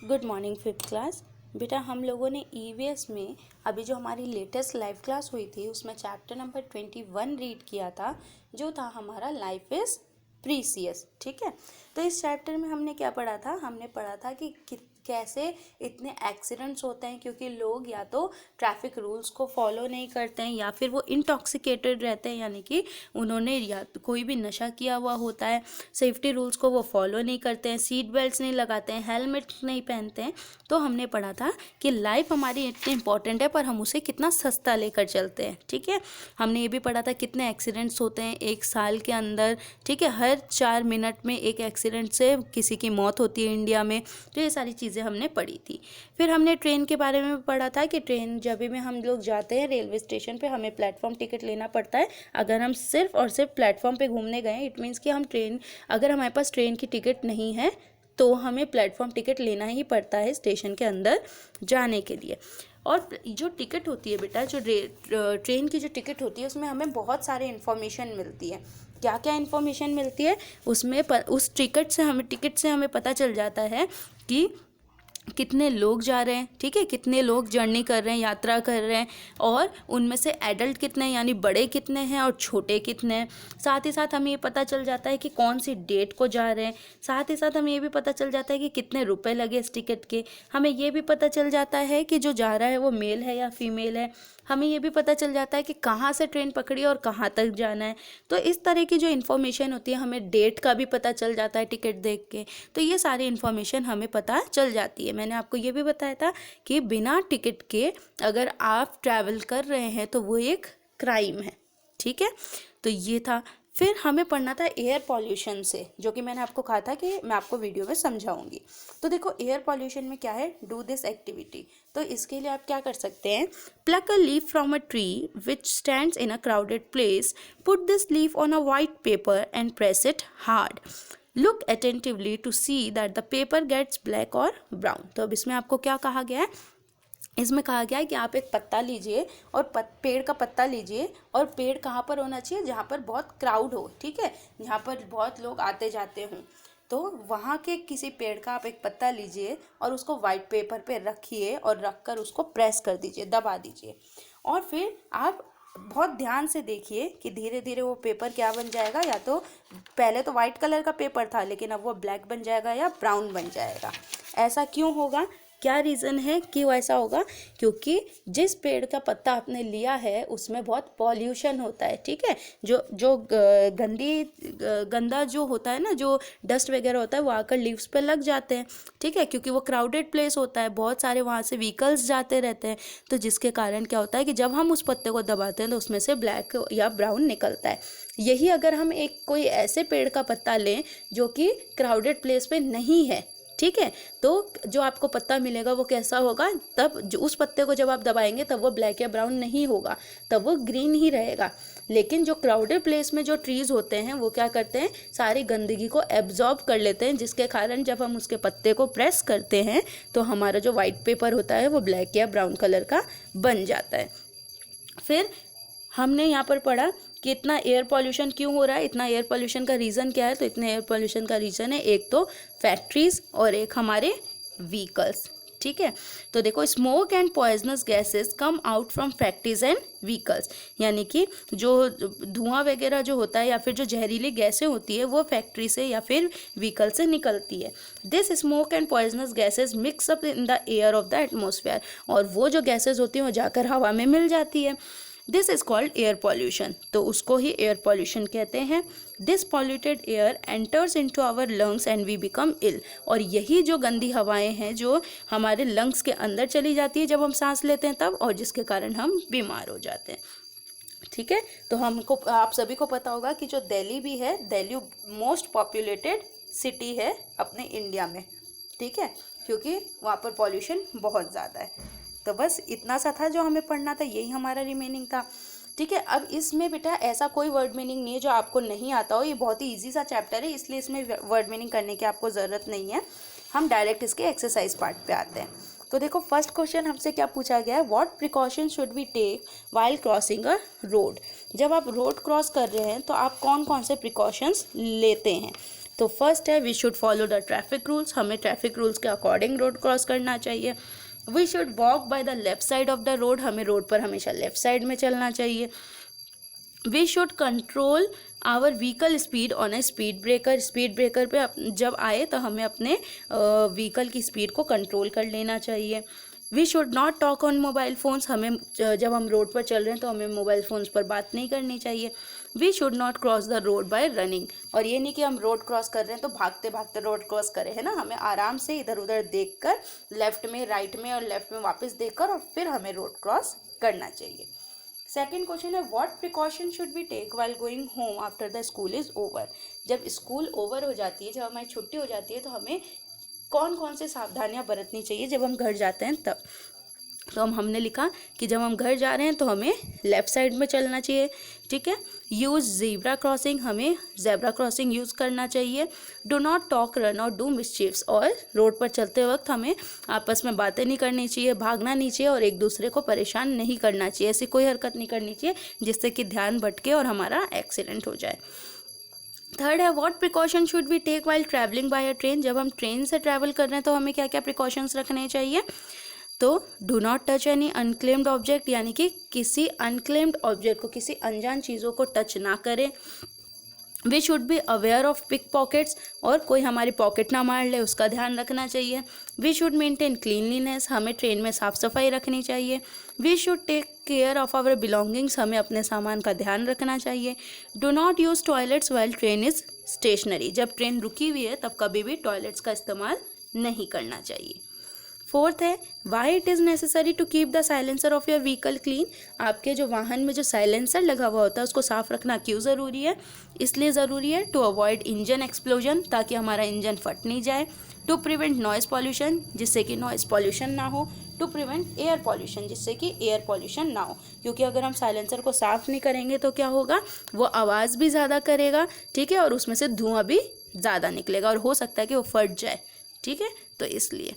Good morning fifth class. बेटा हम लोगों ने ईवीएस में अभी जो हमारी लेटेस्ट लाइव क्लास हुई थी उसमें चैप्टर नंबर 21 रीड किया था, जो था हमारा लाइफ इज़ प्रीसियस। ठीक है, तो इस चैप्टर में हमने क्या पढ़ा था? हमने पढ़ा था कि कैसे इतने एक्सीडेंट्स होते हैं क्योंकि लोग या तो ट्रैफिक रूल्स को फॉलो नहीं करते हैं या फिर वो इंटॉक्सिकेटेड रहते हैं, यानी कि उन्होंने या तो कोई भी नशा किया हुआ होता है, सेफ्टी रूल्स को वो फॉलो नहीं करते हैं, सीट बेल्ट्स नहीं लगाते हैं, हेलमेट नहीं पहनते हैं। तो हमने पढ़ा था कि लाइफ हमारी इतनी इंपॉर्टेंट है पर हम उसे कितना सस्ता लेकर चलते हैं। ठीक है, हमने ये भी पढ़ा था कितने एक्सीडेंट्स होते हैं एक साल के अंदर। ठीक है, हर 4 मिनट में एक एक्सीडेंट से किसी की मौत होती है इंडिया में। तो ये सारी चीज़ें हमने पढ़ी थी। फिर हमने ट्रेन के बारे में पढ़ा था कि ट्रेन जब भी हम लोग जाते हैं रेलवे स्टेशन पे हमें प्लेटफॉर्म टिकट लेना पड़ता है। अगर हम सिर्फ और सिर्फ प्लेटफॉर्म पे घूमने गए इट मीन्स कि हम अगर हमारे पास ट्रेन की टिकट नहीं है तो हमें प्लेटफॉर्म टिकट लेना ही पड़ता है स्टेशन के अंदर जाने के लिए। और जो टिकट होती है बेटा, जो ट्रेन की जो टिकट होती है उसमें हमें बहुत सारे इन्फॉर्मेशन मिलती है। क्या क्या इन्फॉर्मेशन मिलती है उसमें? उस टिकट से हमें पता चल जाता है कि कितने लोग जा रहे हैं, ठीक है, कितने लोग जर्नी कर रहे हैं, यात्रा कर रहे हैं, और उनमें से एडल्ट कितने हैं यानी बड़े कितने हैं और छोटे कितने हैं। साथ ही साथ हमें ये पता चल जाता है कि कौन सी डेट को जा रहे हैं। साथ ही साथ हमें ये भी पता चल जाता है कि कितने रुपए लगे इस टिकट के। हमें ये भी पता चल जाता है कि जो जा रहा है वो मेल है या फीमेल है। हमें ये भी पता चल जाता है कि कहाँ से ट्रेन पकड़ी और कहाँ तक जाना है। तो इस तरह की जो इन्फॉर्मेशन होती है, हमें डेट का भी पता चल जाता है टिकट देख के। तो ये सारी इन्फॉर्मेशन हमें पता चल जाती है। मैंने आपको ये भी बताया था कि बिना टिकट के अगर आप ट्रैवल कर रहे हैं तो वो एक क्राइम है। ठीक है, तो ये था। फिर हमें पढ़ना था एयर पॉल्यूशन से, जो कि मैंने आपको कहा था कि मैं आपको वीडियो में समझाऊंगी। तो देखो एयर पॉल्यूशन में क्या है, डू दिस एक्टिविटी। तो इसके लिए आप क्या कर सकते हैं? Pluck a leaf from a tree which stands in a crowded place, put this leaf on a white paper and press it hard, look attentively to see that the paper gets black और brown. तो अब इसमें आपको क्या कहा गया है? इसमें कहा गया है कि आप एक पत्ता लीजिए और पेड़ का पत्ता लीजिए, और पेड़ कहाँ पर होना चाहिए? जहाँ पर बहुत क्राउड हो, ठीक है, जहाँ पर बहुत लोग आते जाते हों। तो वहाँ के किसी पेड़ का आप एक पत्ता लीजिए और उसको वाइट पेपर पे रखिए और रखकर उसको प्रेस कर दीजिए, दबा दीजिए, और फिर आप बहुत ध्यान से देखिए कि धीरे धीरे वो पेपर क्या बन जाएगा। या तो पहले तो वाइट कलर का पेपर था लेकिन अब वो ब्लैक बन जाएगा या ब्राउन बन जाएगा। ऐसा क्यों होगा? क्या रीज़न है कि वो ऐसा होगा? क्योंकि जिस पेड़ का पत्ता आपने लिया है उसमें बहुत पॉल्यूशन होता है। ठीक है, जो गंदा जो होता है ना, जो डस्ट वगैरह होता है वो आकर लीव्स पे लग जाते हैं। ठीक है, क्योंकि वो क्राउडेड प्लेस होता है, बहुत सारे वहाँ से व्हीकल्स जाते रहते हैं। तो जिसके कारण क्या होता है कि जब हम उस पत्ते को दबाते हैं तो उसमें से ब्लैक या ब्राउन निकलता है। यही अगर हम कोई ऐसे पेड़ का पत्ता लें जो कि क्राउडेड प्लेस पे नहीं है, ठीक है, तो जो आपको पत्ता मिलेगा वो कैसा होगा? तब जो उस पत्ते को जब आप दबाएंगे तब वो ब्लैक या ब्राउन नहीं होगा, तब वो ग्रीन ही रहेगा। लेकिन जो क्राउडेड प्लेस में जो ट्रीज़ होते हैं वो क्या करते हैं? सारी गंदगी को एब्जॉर्ब कर लेते हैं, जिसके कारण जब हम उसके पत्ते को प्रेस करते हैं तो हमारा जो वाइट पेपर होता है वो ब्लैक या ब्राउन कलर का बन जाता है। फिर हमने यहाँ पर पढ़ा कि इतना एयर पॉल्यूशन क्यों हो रहा है, इतना एयर पॉल्यूशन का रीज़न क्या है? तो इतने एयर पॉल्यूशन का रीज़न है एक तो फैक्ट्रीज़ और एक हमारे व्हीकल्स। ठीक है, तो देखो smoke and poisonous gases come out from factories and vehicles, यानी कि जो धुआं वगैरह जो होता है या फिर जो जहरीली गैसें होती है वो फैक्ट्री से या फिर व्हीकल से निकलती है। This smoke and poisonous gases mix up in the air of the atmosphere, और वो जो गैसेज होती हैं वो जाकर हवा में मिल जाती है। This is called air pollution, तो उसको ही एयर पॉल्यूशन कहते हैं। This polluted air enters into our lungs and we become ill, और यही जो गंदी हवाएं हैं जो हमारे लंग्स के अंदर चली जाती है जब हम सांस लेते हैं तब, और जिसके कारण हम बीमार हो जाते हैं। ठीक है, तो हमको आप सभी को पता होगा कि जो दिल्ली भी है, दिल्ली मोस्ट पॉपुलेटेड सिटी है अपने इंडिया में। ठीक है, क्योंकि वहाँ पर पॉल्यूशन बहुत ज़्यादा है। तो बस इतना सा था जो हमें पढ़ना था, यही हमारा रिमेनिंग था। ठीक है, अब इसमें बेटा ऐसा कोई वर्ड मीनिंग नहीं है जो आपको नहीं आता हो, ये बहुत ही इजी सा चैप्टर है, इसलिए इसमें वर्ड मीनिंग करने की आपको ज़रूरत नहीं है। हम डायरेक्ट इसके एक्सरसाइज पार्ट पे आते हैं। तो देखो फर्स्ट क्वेश्चन हमसे क्या पूछा गया है, what precaution should we take while crossing a road. जब आप रोड क्रॉस कर रहे हैं तो आप कौन कौन से प्रिकॉशंस लेते हैं? तो फर्स्ट है we should follow the traffic rules, हमें ट्रैफिक रूल्स के अकॉर्डिंग रोड क्रॉस करना चाहिए। We should walk by the left side of the road, हमें रोड पर हमेशा लेफ्ट साइड में चलना चाहिए। We should control our vehicle speed on a speed breaker, speed breaker पे जब आए तो हमें अपने व्हीकल की स्पीड को कंट्रोल कर लेना चाहिए। We should not talk on mobile phones, हमें जब हम रोड पर चल रहे हैं तो हमें मोबाइल फ़ोन्स पर बात नहीं करनी चाहिए। We should not cross the road by running, और ये नहीं कि हम रोड क्रॉस कर रहे हैं तो भागते भागते रोड क्रॉस करें, है ना, हमें आराम से इधर उधर देखकर लेफ्ट में, राइट में और लेफ्ट में वापस देखकर और फिर हमें रोड क्रॉस करना चाहिए। सेकेंड क्वेश्चन है what precaution should we take while going home after the school is over, जब स्कूल ओवर हो जाती है, जब हमारी छुट्टी हो जाती है तो हमें कौन कौन से सावधानियां बरतनी चाहिए जब हम घर जाते हैं तब। तो हमने लिखा कि जब हम घर जा रहे हैं तो हमें लेफ़्ट साइड में चलना चाहिए, ठीक है। यूज़ ज़ेब्रा क्रॉसिंग, हमें ज़ेब्रा क्रॉसिंग यूज़ करना चाहिए। डू नॉट टॉक, रन और डू मिसचीव्स, और रोड पर चलते वक्त हमें आपस में बातें नहीं करनी चाहिए, भागना नहीं चाहिए और एक दूसरे को परेशान नहीं करना चाहिए, ऐसी कोई हरकत नहीं करनी चाहिए जिससे कि ध्यान भटके और हमारा एक्सीडेंट हो जाए। थर्ड है what precaution should we take while travelling by a train, जब हम ट्रेन से ट्रैवल कर रहे हैं तो हमें क्या क्या प्रिकॉशंस रखने चाहिए। तो do not touch any unclaimed object, यानी कि किसी अनक्लेम्ड ऑब्जेक्ट को, किसी अनजान चीज़ों को टच ना करें। We should be aware of pickpockets, और कोई हमारी पॉकेट ना मार ले उसका ध्यान रखना चाहिए। वी शुड मेंटेन क्लीनलीनेस, हमें ट्रेन में साफ़ सफाई रखनी चाहिए। We should take care of our belongings, हमें अपने सामान का ध्यान रखना चाहिए। Do not use toilets while train is stationary, जब ट्रेन रुकी हुई है तब कभी भी टॉयलेट्स का इस्तेमाल नहीं करना चाहिए। फोर्थ है why it is necessary to keep the silencer of your vehicle clean, आपके जो वाहन में जो साइलेंसर लगा हुआ होता है उसको साफ रखना क्यों ज़रूरी है। इसलिए ज़रूरी है टू अवॉइड इंजन एक्सप्लोजन, ताकि हमारा इंजन फट नहीं जाए। टू प्रिवेंट नॉइज़ पॉल्यूशन, जिससे कि नॉइज़ पॉल्यूशन ना हो। टू प्रिवेंट एयर पॉल्यूशन, जिससे कि एयर पॉल्यूशन ना हो, क्योंकि अगर हम साइलेंसर को साफ़ नहीं करेंगे तो क्या होगा, वो आवाज़ भी ज़्यादा करेगा, ठीक है, और उसमें से धुआं भी ज़्यादा निकलेगा और हो सकता है कि वो फट जाए, ठीक है। तो इसलिए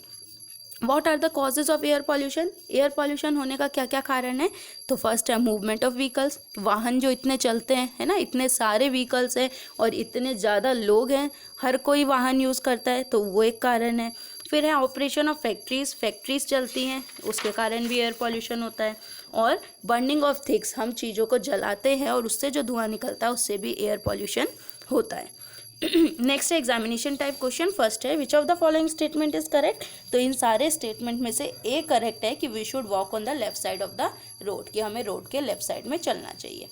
what are the causes of air pollution, air pollution होने का क्या क्या कारण है। तो फर्स्ट है मूवमेंट ऑफ व्हीकल्स, वाहन जो इतने चलते हैं, है ना, इतने सारे व्हीकल्स हैं और इतने ज़्यादा लोग हैं, हर कोई वाहन यूज़ करता है, तो वो एक कारण है। फिर है ऑपरेशन ऑफ फैक्ट्रीज़, फैक्ट्रीज़ चलती हैं उसके कारण भी एयर पॉल्यूशन होता है। और बर्निंग ऑफ थिंग्स, हम चीज़ों को जलाते हैं और उससे जो धुआं निकलता है उससे भी एयर पॉल्यूशन होता है। नेक्स्ट है एग्जामिनेशन टाइप क्वेश्चन। फर्स्ट है which of the following statement is correct, तो इन सारे स्टेटमेंट में से ए करेक्ट है कि we should walk on the left side of the road, कि हमें रोड के लेफ्ट साइड में चलना चाहिए।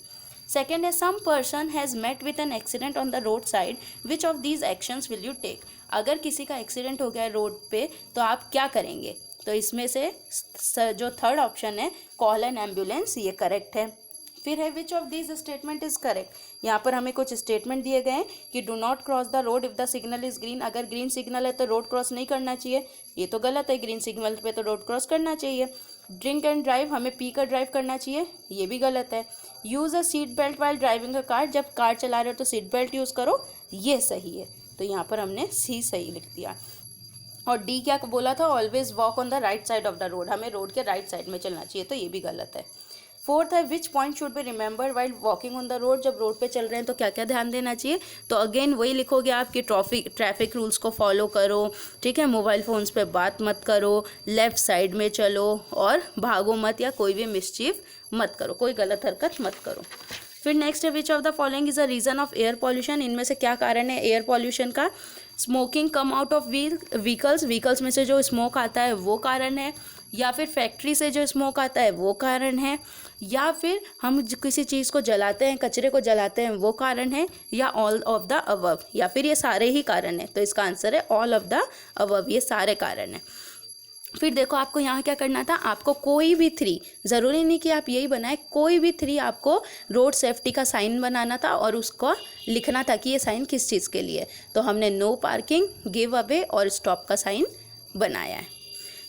सेकेंड है some person has met with an accident on the road side, which of these actions will you take, अगर किसी का एक्सीडेंट हो गया है रोड पे तो आप क्या करेंगे। तो इसमें से जो थर्ड ऑप्शन है कॉल एन एम्बुलेंस, ये करेक्ट है। फिर है which of this statement is correct, यहाँ पर हमें कुछ स्टेटमेंट दिए गए हैं कि do not cross the road if the signal is green, अगर ग्रीन सिग्नल है तो रोड क्रॉस नहीं करना चाहिए, ये तो गलत है, ग्रीन सिग्नल पे तो रोड क्रॉस करना चाहिए। ड्रिंक एंड ड्राइव, हमें पी कर ड्राइव करना चाहिए, ये भी गलत है। Use a seat belt while driving a car, जब कार चला रहे हो तो सीट बेल्ट यूज़ करो, ये सही है, तो यहाँ पर हमने सी सही लिख दिया। और डी क्या बोला था, always walk on the right side of the road, हमें रोड के राइट साइड में चलना चाहिए, तो ये भी गलत है। फोर्थ है which point should be remembered while walking on the road, जब रोड पे चल रहे हैं तो क्या क्या ध्यान देना चाहिए। तो अगेन वही लिखोगे आप कि ट्रैफिक रूल्स को फॉलो करो, ठीक है, मोबाइल फ़ोन्स पे बात मत करो, लेफ़्ट साइड में चलो और भागो मत या कोई भी मिसचीफ मत करो, कोई गलत हरकत मत करो। फिर नेक्स्ट है which of the following is a reason of air pollution, इनमें से क्या कारण है एयर पॉल्यूशन का। Smoking come out of vehicles में से जो स्मोक आता है वो कारण है, या फिर फैक्ट्री से जो स्मोक आता है वो कारण है, या फिर हम किसी चीज़ को जलाते हैं, कचरे को जलाते हैं वो कारण है, या ऑल ऑफ द अबव, या फिर ये सारे ही कारण हैं। तो इसका आंसर है ऑल ऑफ द अबव, ये सारे कारण हैं। फिर देखो आपको यहाँ क्या करना था, आपको कोई भी 3, ज़रूरी नहीं कि आप यही बनाए, कोई भी 3 आपको रोड सेफ्टी का साइन बनाना था और उसको लिखना था कि ये साइन किस चीज़ के लिए। तो हमने नो पार्किंग, गिव अवे और स्टॉप का साइन बनाया है।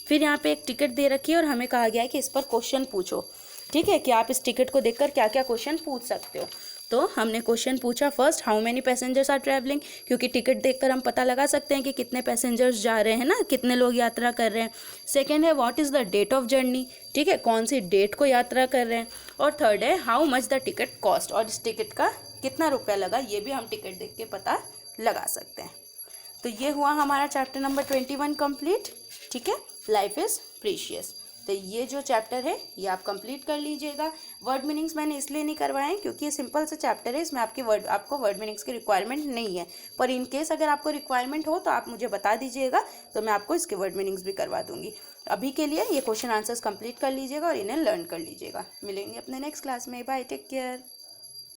फिर यहाँ पे एक टिकट दे रखी है और हमें कहा गया है कि इस पर क्वेश्चन पूछो, ठीक है, कि आप इस टिकट को देखकर क्या क्या क्वेश्चन पूछ सकते हो। तो हमने क्वेश्चन पूछा first how many passengers are travelling, क्योंकि टिकट देखकर हम पता लगा सकते हैं कि कितने पैसेंजर्स जा रहे हैं ना, कितने लोग यात्रा कर रहे हैं। सेकेंड है what is the date of journey, ठीक है, कौन सी डेट को यात्रा कर रहे हैं। और थर्ड है how much the ticket cost, और इस टिकट का कितना रुपया लगा, ये भी हम टिकट देख के पता लगा सकते हैं। तो ये हुआ हमारा चैप्टर नंबर 21 कंप्लीट। ठीक है, लाइफ इज़ प्रीशियस। तो ये जो चैप्टर है ये आप कंप्लीट कर लीजिएगा। वर्ड मीनिंग्स मैंने इसलिए नहीं करवाए हैं क्योंकि ये सिंपल सा चैप्टर है, इसमें आपको वर्ड मीनिंग्स की रिक्वायरमेंट नहीं है। पर इन केस अगर आपको रिक्वायरमेंट हो तो आप मुझे बता दीजिएगा, तो मैं आपको इसके वर्ड मीनिंग्स भी करवा दूंगी। अभी के लिए ये क्वेश्चन आंसर्स कंप्लीट कर लीजिएगा और इन्हें लर्न कर लीजिएगा। मिलेंगे अपने नेक्स्ट क्लास में। Bye, take care.